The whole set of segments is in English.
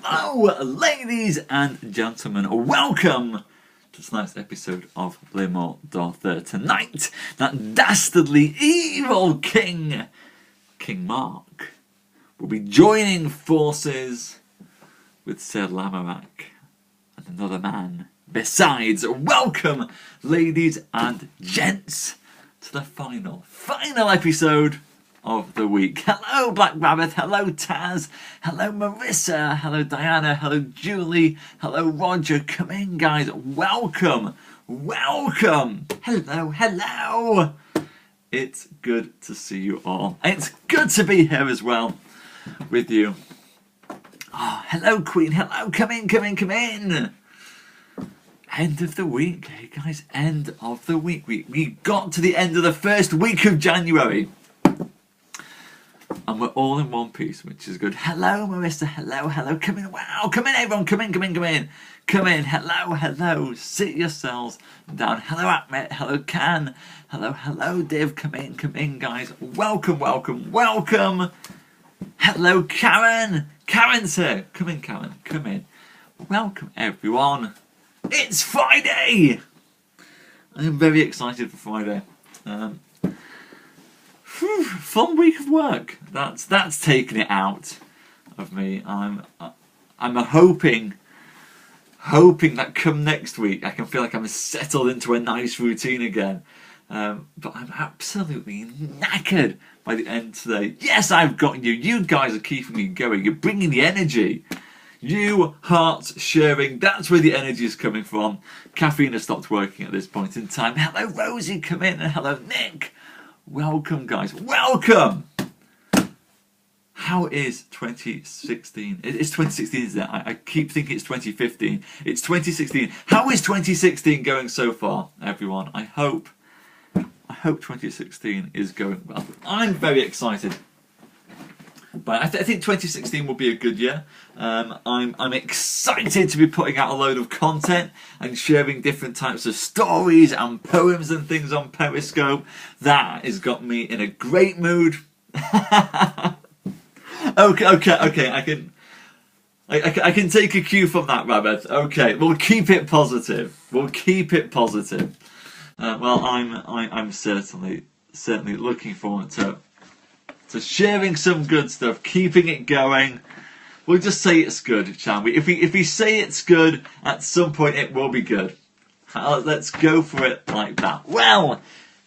Hello, ladies and gentlemen. Welcome to tonight's episode of Lamorak. Tonight, that dastardly evil king, King Mark, will be joining forces with Sir Lamorak and another man besides. Welcome, ladies and gents, to the final episode of the week. Hello, Black Rabbit. Hello, Taz. Hello, Marissa. Hello, Diana. Hello, Julie. Hello, Roger. Come in, guys. Welcome. Hello. It's good to see you all. It's good to be here as well with you. Oh, hello, Queen. Hello. Come in. End of the week. Hey, guys. End of the week. We got to the end of the first week of January. And we're all in one piece, which is good. Hello, Marissa. Hello. Come in. Wow. Come in, everyone. Come in. Hello. Sit yourselves down. Hello, Ahmed. Hello, Can. Hello, Div. Come in, guys. Welcome. Hello, Karen. Karen's here. Come in, Karen. Come in. Welcome, everyone. It's Friday. I'm very excited for Friday. Fun week of work. That's taken it out of me. I'm hoping that come next week I can feel like I'm settled into a nice routine again. But I'm absolutely knackered by the end today. Yes, I've got you. You guys are keeping me going. You're bringing the energy. You hearts sharing. That's where the energy is coming from. Caffeine has stopped working at this point in time. Hello, Rosie. Come in. And hello, Nick. Welcome, guys. Welcome! How is 2016? It's 2016, isn't it? I keep thinking it's 2015. It's 2016. How is 2016 going so far, everyone? I hope 2016 is going well. I'm very excited. But I think 2016 will be a good year. I'm excited to be putting out a load of content and sharing different types of stories and poems and things on Periscope. That has got me in a great mood. Okay. I can take a cue from that, Rabbit. Okay, we'll keep it positive. Well, I'm certainly looking forward to sharing some good stuff, keeping it going. We'll just say it's good, shall we? If we say it's good, at some point it will be good. Let's go for it like that. Well,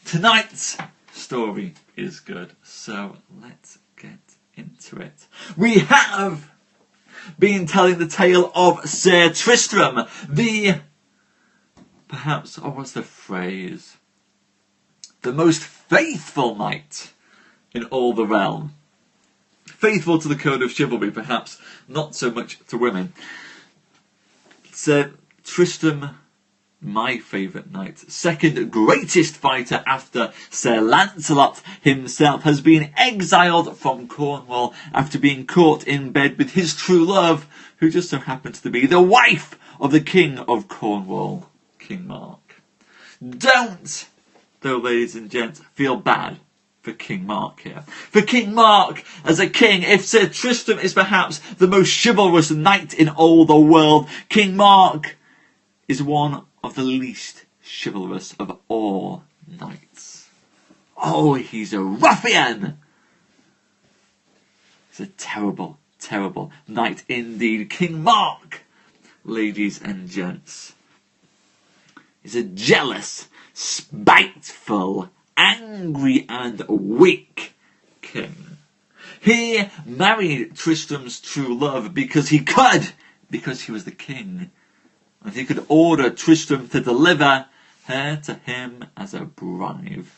tonight's story is good, so let's get into it. We have been telling the tale of Sir Tristram, what's the phrase? The most faithful knight in all the realm. Faithful to the code of chivalry, perhaps not so much to women. Sir Tristram, my favourite knight, second greatest fighter after Sir Lancelot himself, has been exiled from Cornwall after being caught in bed with his true love, who just so happens to be the wife of the King of Cornwall, King Mark. Don't, though, ladies and gents, feel bad for King Mark here. For King Mark, as a king, if Sir Tristram is perhaps the most chivalrous knight in all the world, King Mark is one of the least chivalrous of all knights. Oh, he's a ruffian! He's a terrible knight indeed. King Mark, ladies and gents, is a jealous, spiteful, angry and weak king. He married Tristram's true love because he could, because he was the king, and he could order Tristram to deliver her to him as a bribe.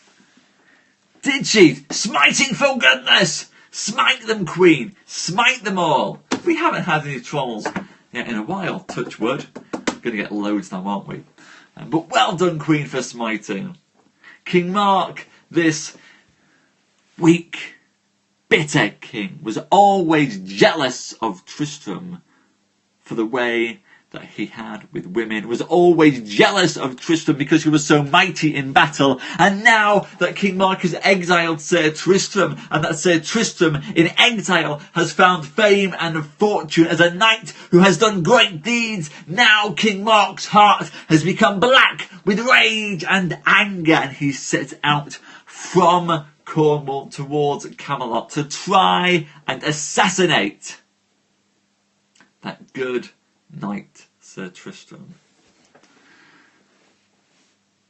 Did she? Smiting for goodness! Smite them, Queen! Smite them all! We haven't had any trolls yet in a while, touch wood. Gonna get loads now, aren't we? But well done, Queen, for smiting. King Mark, this weak, bitter king, was always jealous of Tristram for the way that he had with women, was always jealous of Tristram because he was so mighty in battle. And now that King Mark has exiled Sir Tristram, and that Sir Tristram in exile has found fame and fortune as a knight who has done great deeds, now King Mark's heart has become black with rage and anger, and he sets out from Cornwall towards Camelot to try and assassinate that good knight Sir Tristram.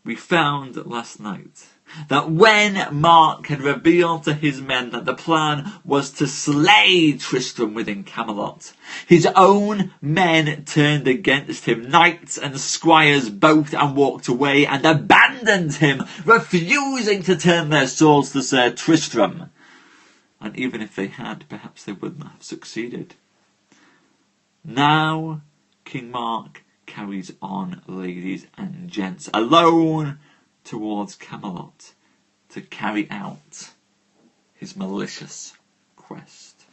We found last night that when Mark had revealed to his men that the plan was to slay Tristram within Camelot, his own men turned against him, knights and squires both, and walked away and abandoned him, refusing to turn their swords to Sir Tristram. And even if they had, perhaps they would not have succeeded. Now King Mark carries on, ladies and gents, alone towards Camelot to carry out his malicious quest.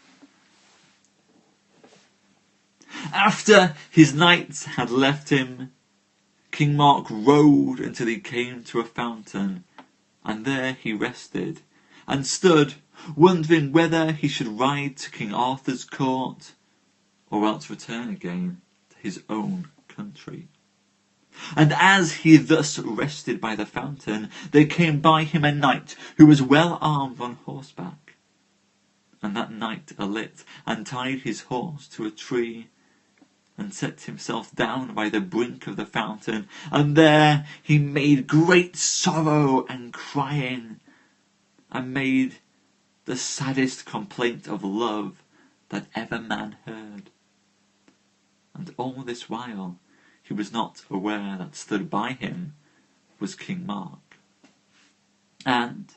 After his knights had left him, King Mark rode until he came to a fountain, and there he rested and stood, wondering whether he should ride to King Arthur's court or else return again to his own country. And as he thus rested by the fountain, there came by him a knight who was well armed on horseback. And that knight alit and tied his horse to a tree, and set himself down by the brink of the fountain, and there he made great sorrow and crying, and made the saddest complaint of love that ever man heard. And all this while he was not aware that stood by him was King Mark. And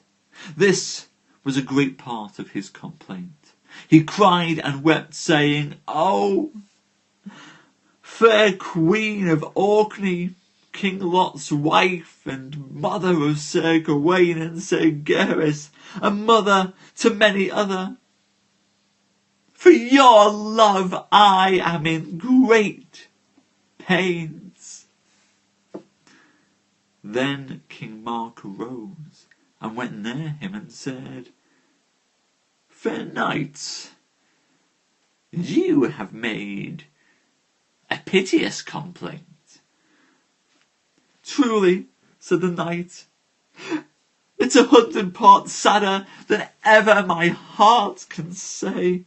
this was a great part of his complaint. He cried and wept, saying, "Oh, fair Queen of Orkney, King Lot's wife, and mother of Sir Gawain and Sir Gaheris, and mother to many other, for your love I am in great pains." Then King Mark arose and went near him and said, "Fair knight, you have made a piteous complaint." "Truly," said the knight, "it's 100 parts sadder than ever my heart can say."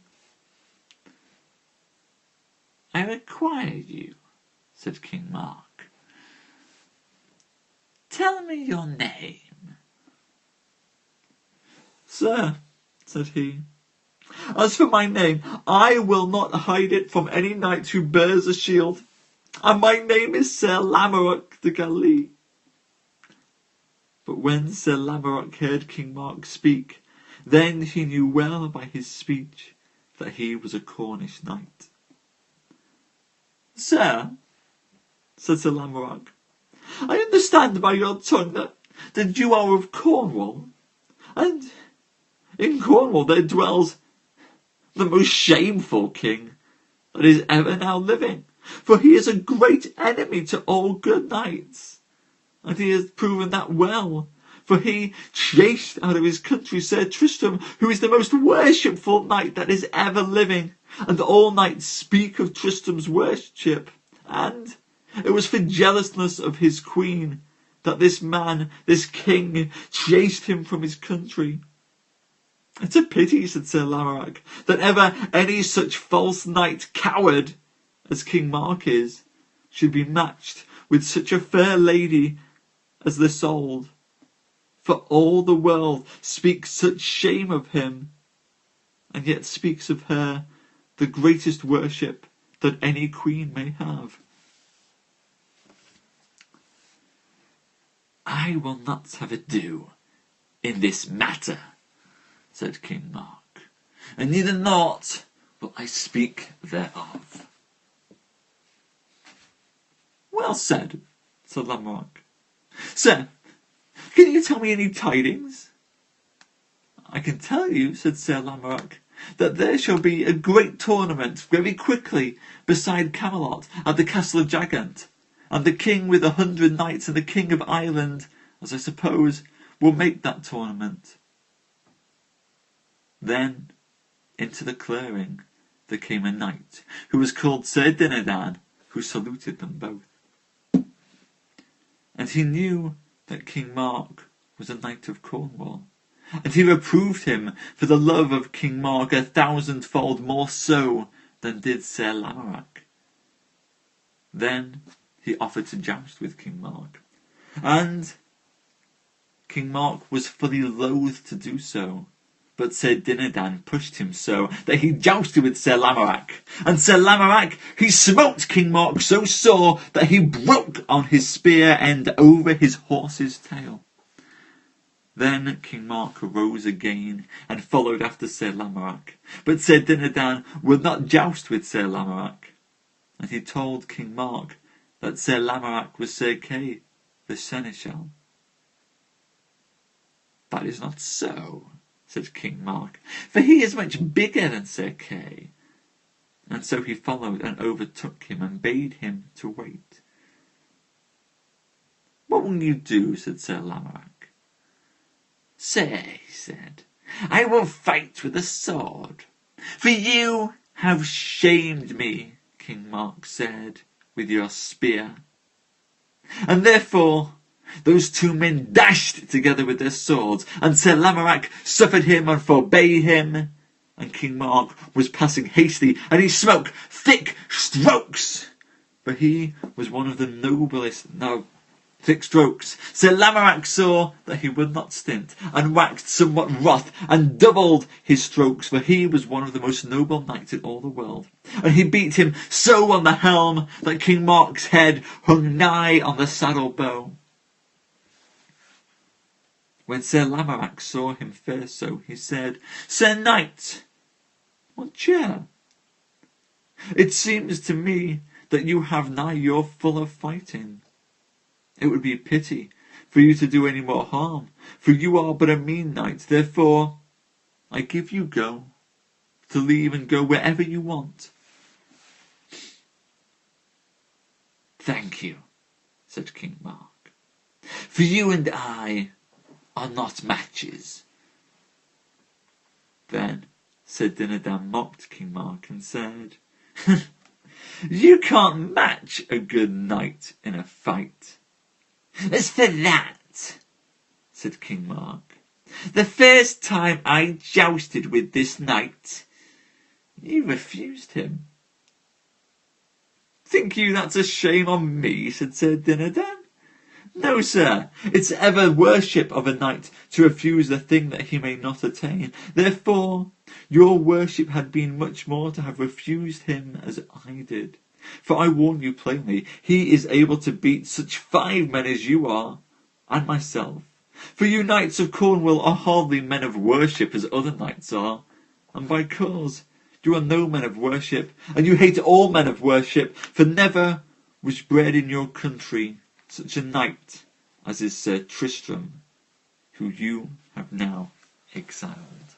"I required you," said King Mark. "Tell me your name." "Sir," said he, "as for my name, I will not hide it from any knight who bears a shield, and my name is Sir Lamorak de Galis." But when Sir Lamorak heard King Mark speak, then he knew well by his speech that he was a Cornish knight. "Sir," said Sir Lamorak, "I understand by your tongue that you are of Cornwall, and in Cornwall there dwells the most shameful king that is ever now living, for he is a great enemy to all good knights, and he has proven that well, for he chased out of his country Sir Tristram, who is the most worshipful knight that is ever living, and all knights speak of Tristram's worship, and it was for jealousness of his queen that this man, this king, chased him from his country. It's a pity," said Sir Lamorak, "that ever any such false knight coward as King Mark is should be matched with such a fair lady as this old, for all the world speaks such shame of him, and yet speaks of her the greatest worship that any queen may have." "I will not have ado in this matter," said King Mark, "and neither naught will I speak thereof." "Well said," said Lamorak. "Sir, can you tell me any tidings?" "I can tell you," said Sir Lamorak, that there shall be a great tournament very quickly beside Camelot at the Castle of Gigant, and the king with 100 knights and the king of Ireland, as I suppose, will make that tournament. Then into the clearing there came a knight who was called Sir Dinadan, who saluted them both. And he knew that King Mark was a knight of Cornwall, and he reproved him for the love of King Mark 1,000-fold more so than did Sir Lamorak. Then he offered to joust with King Mark, and King Mark was fully loath to do so, but Sir Dinadan pushed him so that he jousted with Sir Lamorak, and Sir Lamorak, he smote King Mark so sore that he broke on his spear end over his horse's tail. Then King Mark arose again and followed after Sir Lamorak, but Sir Dinadan would not joust with Sir Lamorak, and he told King Mark that Sir Lamorak was Sir Kay, the seneschal. "That is not so," said King Mark, "for he is much bigger than Sir Kay." And so he followed and overtook him and bade him to wait. "What will you do?" said Sir Lamorak. "Sir," he said, "I will fight with a sword. For you have shamed me," King Mark said, "with your spear." And therefore those two men dashed together with their swords, and Sir Lamorak suffered him and forbade him. And King Mark was passing hasty, and he smote thick strokes, for he was one of the noblest. Thick strokes. Sir Lamorak saw that he would not stint, and waxed somewhat wroth, and doubled his strokes, for he was one of the most noble knights in all the world. And he beat him so on the helm that King Mark's head hung nigh on the saddle bow. When Sir Lamorak saw him fare so, he said, "Sir Knight, what cheer? It seems to me that you have nigh your full of fighting. It would be a pity for you to do any more harm, for you are but a mean knight. Therefore I give you go, to leave and go wherever you want." "Thank you," said King Mark, "for you and I are not matches." Then Sir Dinadan mocked King Mark and said, "You can't match a good knight in a fight." "As for that," said King Mark, "the first time I jousted with this knight, you refused him." "Think you that's a shame on me?" said Sir Dinadan. "No, sir, it's ever worship of a knight to refuse the thing that he may not attain. Therefore your worship had been much more to have refused him as I did. For I warn you plainly, he is able to beat such 5 men as you are, and myself. For you knights of Cornwall are hardly men of worship as other knights are, and by cause you are no men of worship, and you hate all men of worship, for never was bred in your country such a knight as is Sir Tristram, who you have now exiled."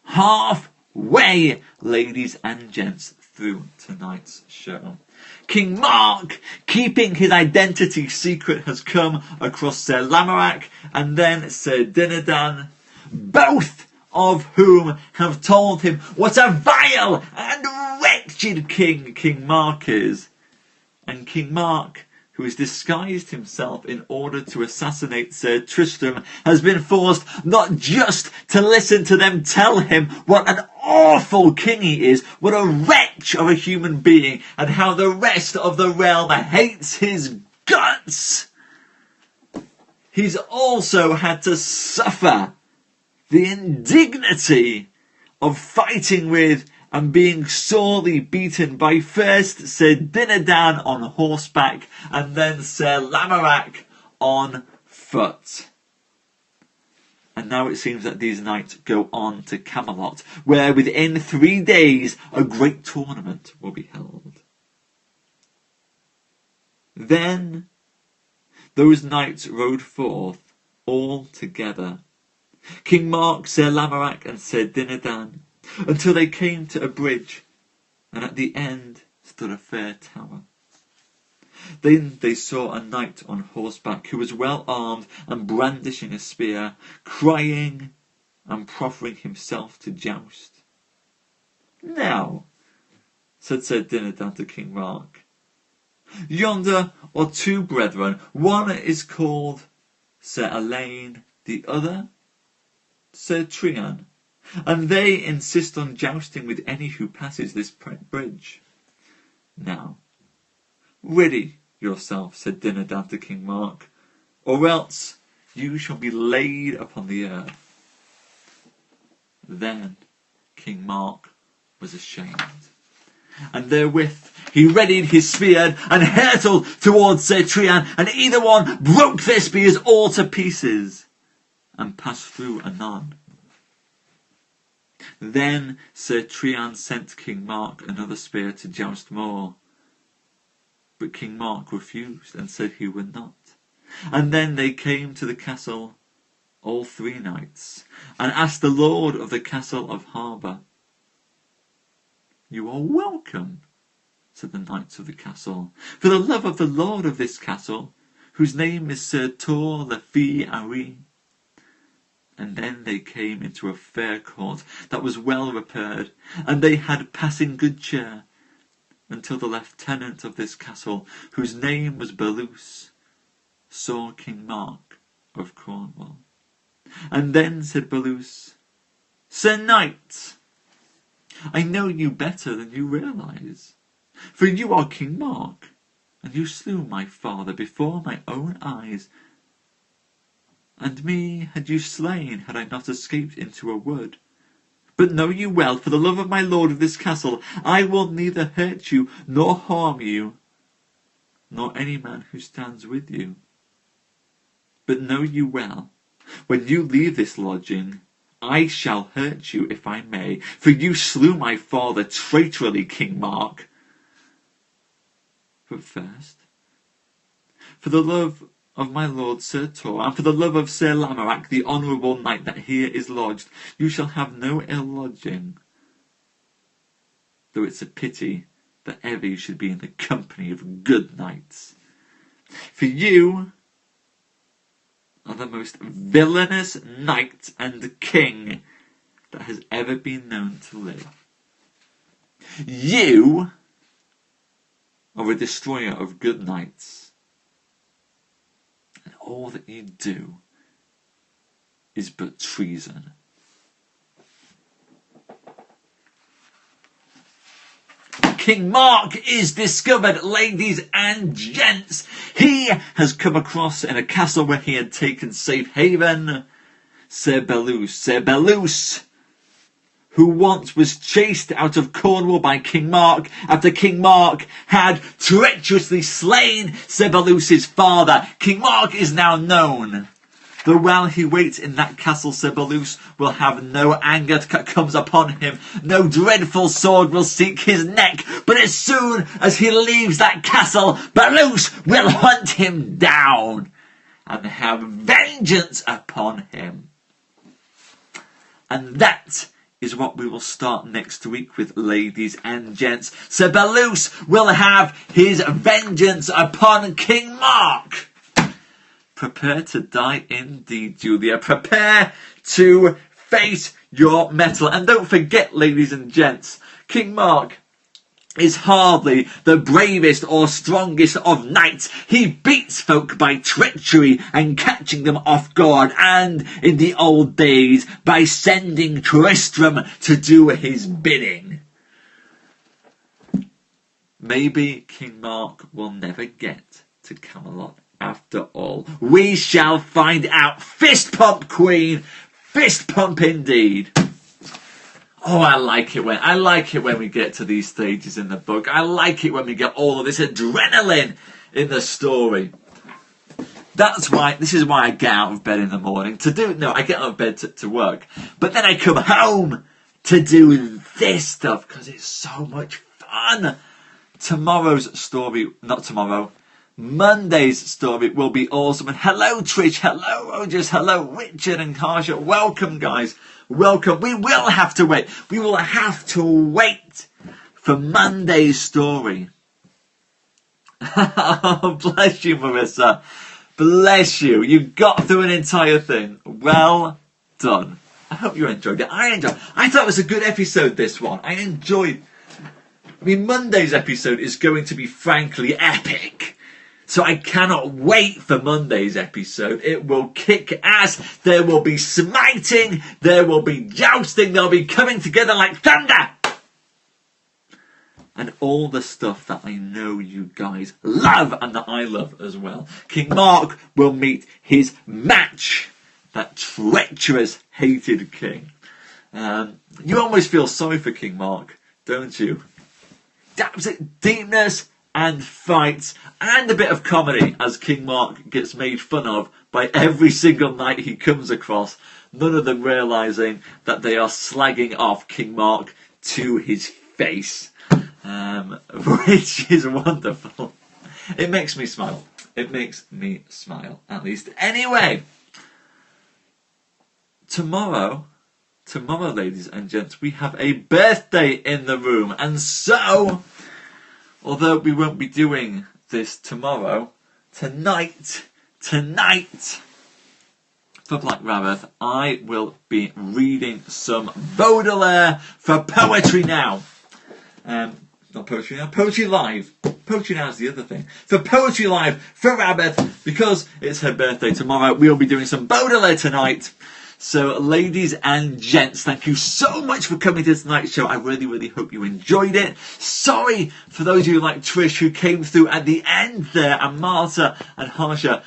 Halfway, ladies and gents, through tonight's show, King Mark, keeping his identity secret, has come across Sir Lamorak and then Sir Dinadan, both of whom have told him what a vile and wretched king King Mark is. And King Mark, who has disguised himself in order to assassinate Sir Tristram, has been forced not just to listen to them tell him what an awful king he is, what a wretch of a human being, and how the rest of the realm hates his guts. He's also had to suffer the indignity of fighting with and being sorely beaten by first Sir Dinadan on horseback and then Sir Lamorak on foot. And now it seems that these knights go on to Camelot, where within 3 days a great tournament will be held. Then those knights rode forth all together King Mark, Sir Lamorak and Sir Dinadan, until they came to a bridge, and at the end stood a fair tower. Then they saw a knight on horseback who was well armed and brandishing a spear, crying and proffering himself to joust. Now, said Sir Dinadan to King Mark, yonder are two brethren. One is called Sir Elaine, the other Sir Trian, and they insist on jousting with any who passes this bridge. Now, ready yourself, said Dinadan to King Mark, or else you shall be laid upon the earth. Then King Mark was ashamed, and therewith he readied his spear and hurtled towards Sir Trian, and either one broke their spears all to pieces and passed through anon. Then Sir Trian sent King Mark another spear to joust more, but King Mark refused and said he would not. And then they came to the castle, all three knights, and asked the lord of the castle of harbour. You are welcome, said the knights of the castle, for the love of the lord of this castle, whose name is Sir Tor le Fee Ari. And then they came into a fair court that was well repaired, and they had passing good cheer, until the lieutenant of this castle, whose name was Berlus, saw King Mark of Cornwall. And then said Berlus, Sir Knight, I know you better than you realise, for you are King Mark, and you slew my father before my own eyes, and me had you slain had I not escaped into a wood. But know you well, for the love of my lord of this castle, I will neither hurt you nor harm you, nor any man who stands with you. But know you well, when you leave this lodging, I shall hurt you if I may, for you slew my father traitorily, King Mark. But first, for the love of my lord Sir Tor, and for the love of Sir Lamorak, the honourable knight that here is lodged, you shall have no ill lodging, though it's a pity that ever you should be in the company of good knights. For you are the most villainous knight and king that has ever been known to live. You are a destroyer of good knights, and all that you do is but treason. King Mark is discovered, ladies and gents. He has come across in a castle where he had taken safe haven Sir Berlus, who once was chased out of Cornwall by King Mark after King Mark had treacherously slain Sir Berlus's father. King Mark is now known. Though while he waits in that castle, Sir Berlus will have no anger that comes upon him. No dreadful sword will seek his neck. But as soon as he leaves that castle, Berlus will hunt him down and have vengeance upon him. And that is what we will start next week with, ladies and gents. Sir Berlus will have his vengeance upon King Mark. Prepare to die indeed, Julia. Prepare to face your mettle. And don't forget, ladies and gents, King Mark is hardly the bravest or strongest of knights. He beats folk by treachery and catching them off guard, and in the old days by sending Tristram to do his bidding. Maybe King Mark will never get to Camelot after all. We shall find out. Fist pump, Queen. Fist pump indeed. Oh, I like it when we get to these stages in the book. I like it when we get all of this adrenaline in the story. This is why I get out of bed in the morning I get out of bed to work. But then I come home to do this stuff because it's so much fun. Monday's story will be awesome. And hello, Trish. Hello, Rogers. Hello, Richard and Karsha. Welcome, guys. Welcome. We will have to wait. We will have to wait for Monday's story. Bless you, Marissa. Bless you. You got through an entire thing. Well done. I hope you enjoyed it. I thought it was a good episode, this one. Monday's episode is going to be frankly epic. So I cannot wait for Monday's episode. It will kick ass. There will be smiting. There will be jousting. They'll be coming together like thunder. And all the stuff that I know you guys love and that I love as well. King Mark will meet his match. That treacherous, hated king. You almost feel sorry for King Mark, don't you? That's it. Deepness and fights and a bit of comedy as King Mark gets made fun of by every single knight he comes across. None of them realising that they are slagging off King Mark to his face. Which is wonderful. It makes me smile. It makes me smile, at least. Anyway, tomorrow, ladies and gents, we have a birthday in the room. And so, although we won't be doing this tomorrow, tonight, for Black Rabbit, I will be reading some Baudelaire for Poetry Now. Not Poetry Now, Poetry Live. Poetry Now is the other thing. For Poetry Live, for Rabbit, because it's her birthday tomorrow, we'll be doing some Baudelaire tonight. So, ladies and gents, thank you so much for coming to tonight's show. I really, really hope you enjoyed it. Sorry for those of you like Trish who came through at the end there, and Marta and Harsha.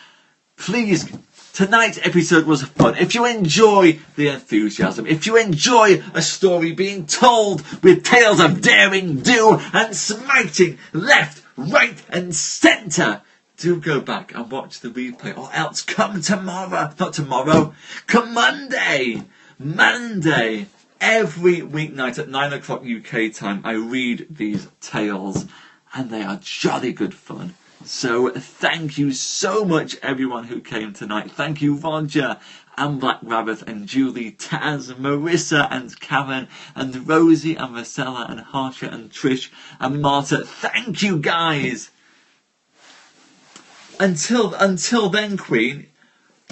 Please, tonight's episode was fun. If you enjoy the enthusiasm, if you enjoy a story being told with tales of daring do and smiting left, right and centre, do go back and watch the replay, or else come tomorrow. Not tomorrow, come Monday. Every weeknight at 9 o'clock UK time, I read these tales, and they are jolly good fun. So thank you so much, everyone who came tonight. Thank you, Roger and Black Rabbit and Julie, Taz, Marissa and Karen and Rosie and Marcella and Harsha and Trish and Marta. Thank you, guys. Until then, Queen,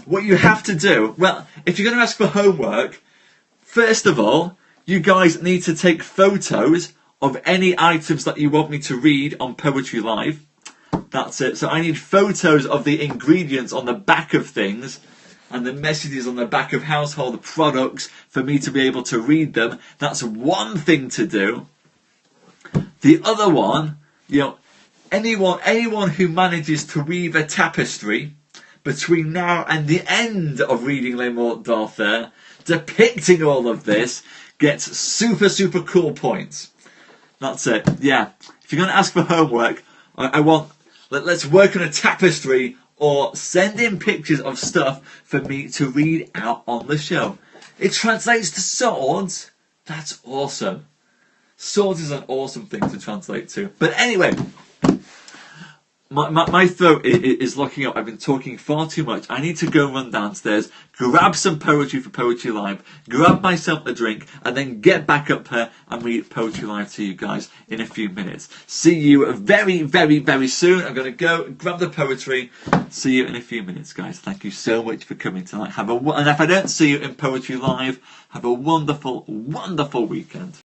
what you have to do, well, if you're going to ask for homework, first of all, you guys need to take photos of any items that you want me to read on Poetry Live. That's it. So I need photos of the ingredients on the back of things and the messages on the back of household products for me to be able to read them. That's one thing to do. The other one, anyone who manages to weave a tapestry between now and the end of reading Lamorak depicting all of this gets super, super cool points. That's it. Yeah. If you're going to ask for homework, let's work on a tapestry or send in pictures of stuff for me to read out on the show. It translates to swords. That's awesome. Swords is an awesome thing to translate to. But anyway, my throat is locking up. I've been talking far too much. I need to go run downstairs, grab some poetry for Poetry Live, grab myself a drink, and then get back up here and read Poetry Live to you guys in a few minutes. See you very, very, very soon. I'm going to go grab the poetry. See you in a few minutes, guys. Thank you so much for coming tonight. And if I don't see you in Poetry Live, have a wonderful, wonderful weekend.